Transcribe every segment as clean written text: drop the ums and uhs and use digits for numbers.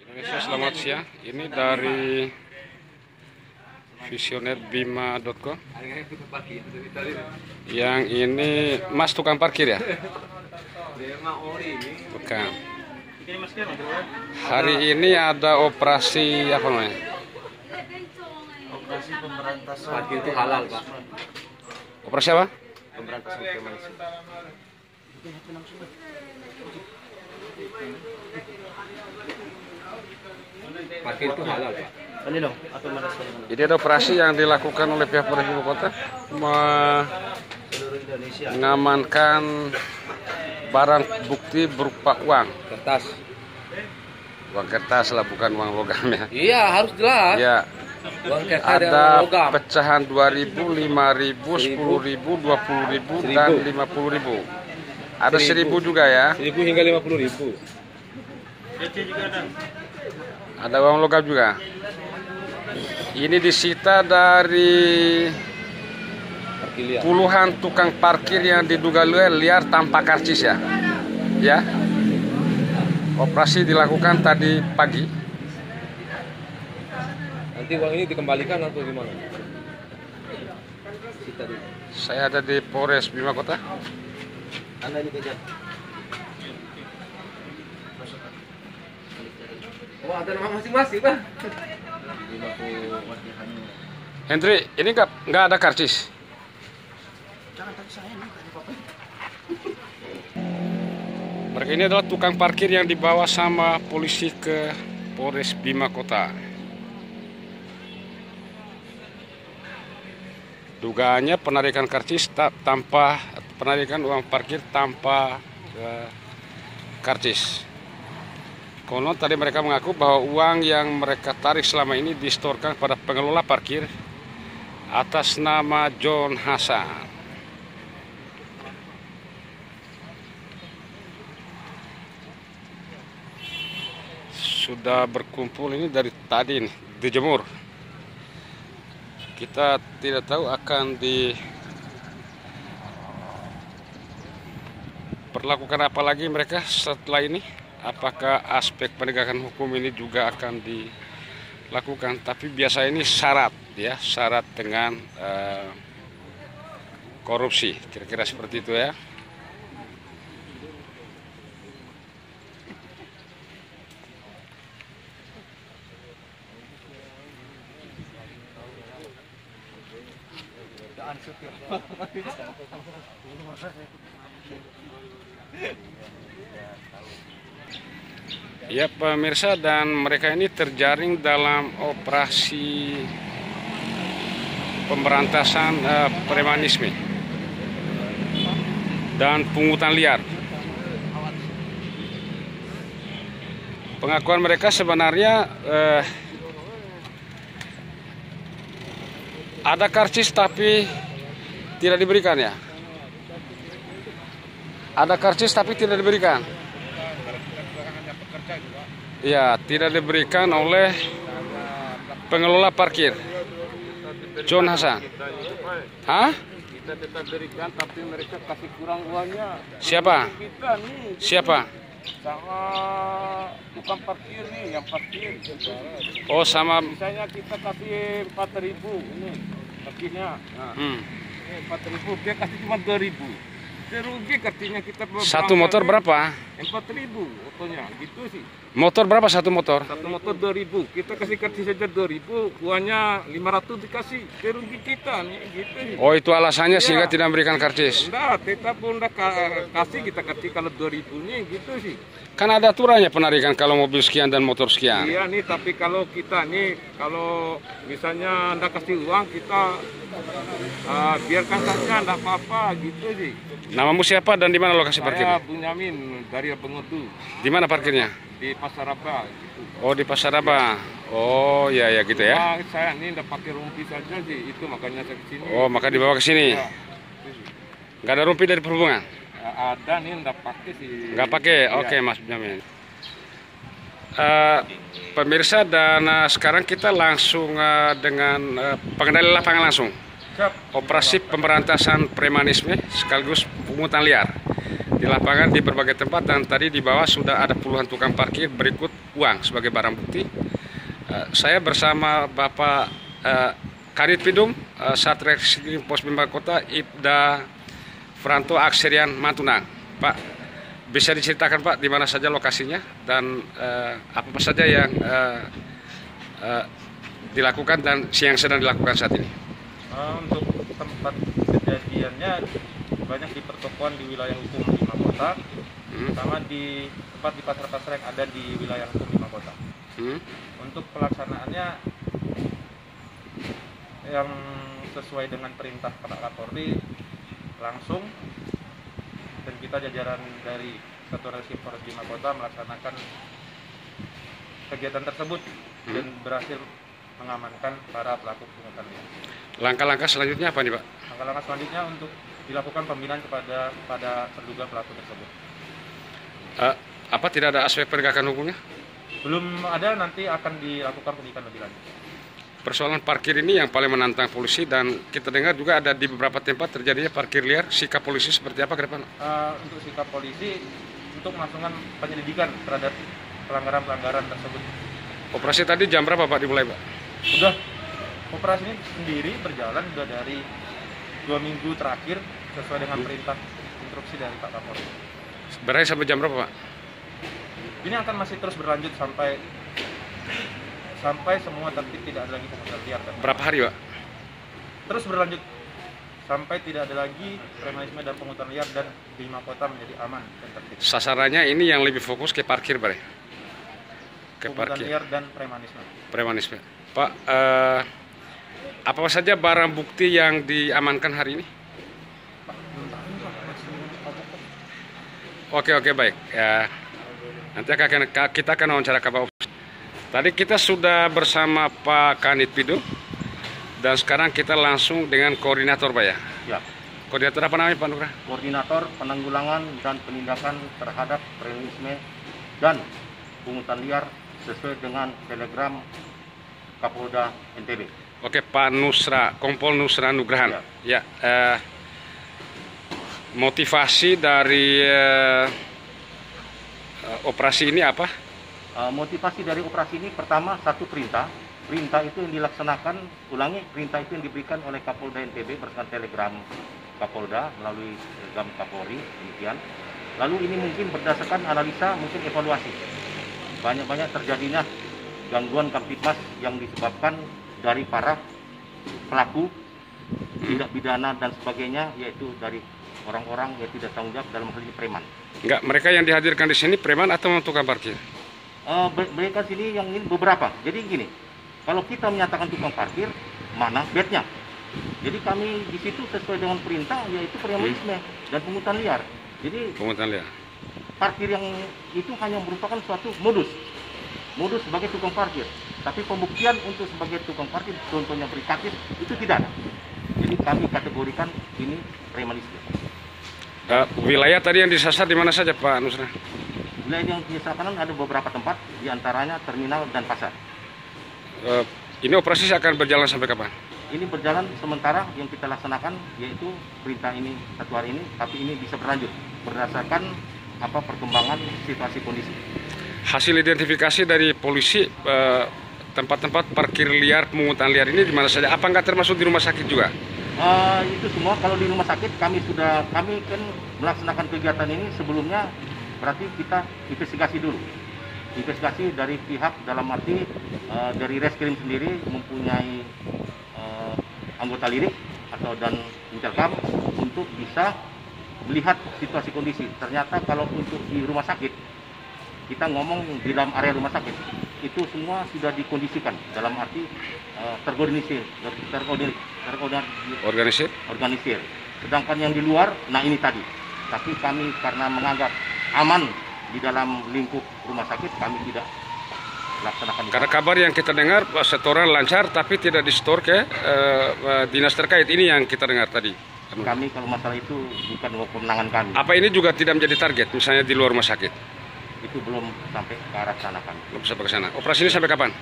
Indonesia, selamat siang. Ini dari visionerbima.com. Yang ini Mas tukang parkir ya? Bukan. Hari ini ada operasi apa namanya? Operasi pemberantasan parkir itu halal, Pak. Operasi apa? Pemberantasan premanisme. Parkir itu halal, Pak. ini dong atau mana? Jadi ada operasi yang dilakukan oleh pihak Polres Ibu Kota Seluruh Indonesia. mengamankan barang bukti berupa uang kertas lah, bukan uang logam ya. Iya, harus jelas. Ya, Uang kertas ada logam. pecahan 2.000, 5.000, 10.000, 20.000 dan 50.000. Ada 1.000 juga ya. 1.000 hingga 50.000. Ada uang logam juga. Ini disita dari puluhan tukang parkir yang diduga liar tanpa karcis ya. Ya. Operasi dilakukan tadi pagi. Nanti uang ini dikembalikan atau gimana? Saya ada di Polres Bima Kota. Anda dikejar. Oh, ada nama masing-masing, Pak. Hendri, ini nggak ada karcis. Jangan tanya saya nih, tanya Bapak. Mereka ini adalah tukang parkir yang dibawa sama polisi ke Polres Bima Kota. Dugaannya penarikan karcis penarikan uang parkir tanpa karcis. Konon tadi mereka mengaku bahwa uang yang mereka tarik selama ini disetorkan pada pengelola parkir atas nama John Hasan. Sudah berkumpul ini dari tadi nih, dijemur. Kita tidak tahu akan diperlakukan apa lagi mereka setelah ini. Apakah aspek penegakan hukum ini juga akan dilakukan? Tapi biasa ini syarat ya, syarat dengan korupsi, kira-kira seperti itu ya. Ya pemirsa, dan mereka ini terjaring dalam operasi pemberantasan premanisme dan pungutan liar. Pengakuan mereka sebenarnya ada karcis tapi tidak diberikan ya. Ada karcis tapi tidak diberikan. Ya, tidak diberikan oleh pengelola parkir John Hasan. Hah? Kita tetap berikan, tapi mereka kasih kurang uangnya. Siapa? Kita nih. Siapa? Sama tukang parkir nih, yang parkir. Oh, sama. Misalnya kita kasih 4.000 ini parkirnya. Nah, ini 4.000, dia kasih cuma 2.000. Rugi kartinya kita. Satu motor berapa? 4.000 otonya, gitu sih. Motor berapa satu motor? Satu motor 2.000, kita kasih kartu saja 2.000, uangnya 500 dikasih, rugi kita nih, gitu sih. Oh, itu alasannya Iya. sehingga tidak memberikan karcis. Enggak, tetap pun udah kasih, kita kasih kalau 2.000 nih, gitu sih. Kan ada aturannya penarikan kalau mobil sekian dan motor sekian. Iya nih, tapi kalau kita nih, kalau misalnya Anda kasih uang, kita biarkan saja, enggak apa-apa, gitu sih. Namamu siapa dan di mana lokasi Saya parkirnya? Bunyamin dari Bengotu, Di mana parkirnya? di Pasar Raba, gitu. Oh, di Pasar Raba. Oh, ya gitu ya. Nah, saya nih udah pakai rumpi saja sih, itu makanya saya kesini. Oh, maka dibawa ke sini. Ya, itu sih. Nggak ada rumpi dari perhubungan? Ada nih, enggak pakai sih. Nggak pakai? Iya. Oke, Mas Benyamin. Pemirsa, dan sekarang kita langsung dengan pengendali lapangan langsung. Operasi pemberantasan premanisme sekaligus pungutan liar di lapangan di berbagai tempat, dan tadi di bawah sudah ada puluhan tukang parkir berikut uang sebagai barang bukti. Saya bersama Bapak Kanit Pidum, Satreskrim Pos Bima Kota, Ibda Franto Akserian Mantunang. Pak, bisa diceritakan Pak di mana saja lokasinya dan apa saja yang dilakukan dan yang sedang dilakukan saat ini? Untuk tempat kejadiannya banyak di pertokoan di wilayah hukum Bima Kota, sama di tempat di pasar-pasar yang ada di wilayah hukum Bima Kota. Untuk pelaksanaannya yang sesuai dengan perintah Pak Kapolri langsung, dan kita jajaran dari Satuan Reskrim Polres Bima Kota melaksanakan kegiatan tersebut dan berhasil mengamankan para pelaku pungutan liar. Langkah-langkah selanjutnya apa nih Pak? Langkah-langkah selanjutnya untuk dilakukan pembinaan pada terduga pelaku tersebut. Apa tidak ada aspek penegakan hukumnya? Belum ada, nanti akan dilakukan penyidikan lebih lanjut. Persoalan parkir ini yang paling menantang polisi, dan kita dengar juga ada di beberapa tempat terjadinya parkir liar. Sikap polisi seperti apa ke depan? Untuk sikap polisi untuk melakukan penyelidikan terhadap pelanggaran-pelanggaran tersebut. Operasi tadi jam berapa Pak dimulai Pak? Sudah, operasi ini sendiri berjalan sudah dari 2 minggu terakhir sesuai dengan perintah instruksi dari Pak Kapolri. Berakhir sampai jam berapa Pak? Ini akan masih terus berlanjut sampai semua tertib, tidak ada lagi pungutan liar. Berapa hari Pak? Terus berlanjut sampai tidak ada lagi premanisme dan pungutan liar, dan Bima Kota menjadi aman dan tertib. Sasarannya ini yang lebih fokus ke parkir Pak? Ke Pungutan parkir. liar dan premanisme. Premanisme. Pak, apa saja barang bukti yang diamankan hari ini? Oke baik. Ya, nanti kita akan wawancara Kabak Ops. Tadi kita sudah bersama Pak Kanit Pidum, dan sekarang kita langsung dengan koordinator Pak ya? Ya. Koordinator apa namanya Pak Nugra? Koordinator penanggulangan dan penindakan terhadap premanisme dan pungutan liar sesuai dengan telegram Kapolda NTB. Oke, Pak Nusra, Kompol Nusra Nugrahan. Ya. Motivasi dari operasi ini apa? Motivasi dari operasi ini pertama, satu perintah itu yang dilaksanakan, perintah itu yang diberikan oleh Kapolda NTB berdasarkan telegram Kapolda melalui telegram Kapolri, demikian. Lalu ini mungkin berdasarkan analisa, mungkin evaluasi. Banyak terjadinya gangguan Kamtibmas yang disebabkan dari para pelaku tindak pidana dan sebagainya, yaitu dari orang-orang yang tidak tanggung jawab, dalam hal ini preman. Enggak, mereka yang dihadirkan di sini preman atau tukang parkir? Mereka sini yang ini beberapa. Jadi gini, kalau kita menyatakan tukang parkir, mana bednya? Jadi kami di situ sesuai dengan perintah, yaitu premanisme dan pungutan liar. Jadi Pungutan liar. parkir yang itu hanya merupakan suatu modus sebagai tukang parkir. Tapi pembuktian untuk sebagai tukang parkir, contohnya berikatnya, itu tidak ada. Jadi kami kategorikan ini premanisme. Wilayah tadi yang disasar di mana saja Pak Nusra? Wilayah yang disasar ada beberapa tempat, diantaranya terminal dan pasar. Ini operasi akan berjalan sampai kapan? Ini berjalan sementara yang kita laksanakan, yaitu perintah ini 1 hari ini, tapi ini bisa berlanjut berdasarkan perkembangan situasi kondisi. Hasil identifikasi dari polisi tempat-tempat parkir liar, pungutan liar ini di mana saja? Apa nggak termasuk di rumah sakit juga? Itu semua kalau di rumah sakit kami kan melaksanakan kegiatan ini sebelumnya, berarti kita investigasi dulu. Investigasi dari pihak, dalam arti dari reskrim sendiri mempunyai anggota lirik dan intercam untuk bisa melihat situasi kondisi. Ternyata kalau untuk di rumah sakit, kita ngomong di dalam area rumah sakit, itu semua sudah dikondisikan, dalam arti terorganisir. Sedangkan yang di luar, nah ini tadi. Tapi kami karena menganggap aman di dalam lingkup rumah sakit, kami tidak laksanakan. Karena kabar yang kita dengar setoran lancar, tapi tidak disetor ke dinas terkait. Ini yang kita dengar tadi. Kami kalau masalah itu bukan kewenangan kami. Apa ini juga tidak menjadi target, misalnya di luar rumah sakit? Itu belum sampai ke arah sana kami. Belum sampai ke sana. Operasi ini sampai kapan?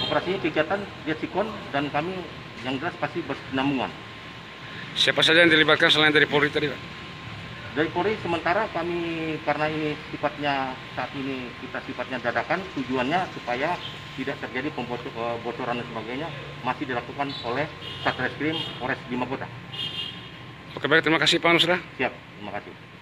Operasinya kegiatan Jetsikon, dan kami yang jelas pasti bersinambungan. Siapa saja yang dilibatkan selain dari Polri tadi Pak? Dari Polri sementara kami, karena ini sifatnya saat ini kita sifatnya dadakan, tujuannya supaya tidak terjadi bocoran dan sebagainya, masih dilakukan oleh Satreskrim Polres Bima Kota. Oke, baik, terima kasih Pak Nusra. Siap, terima kasih.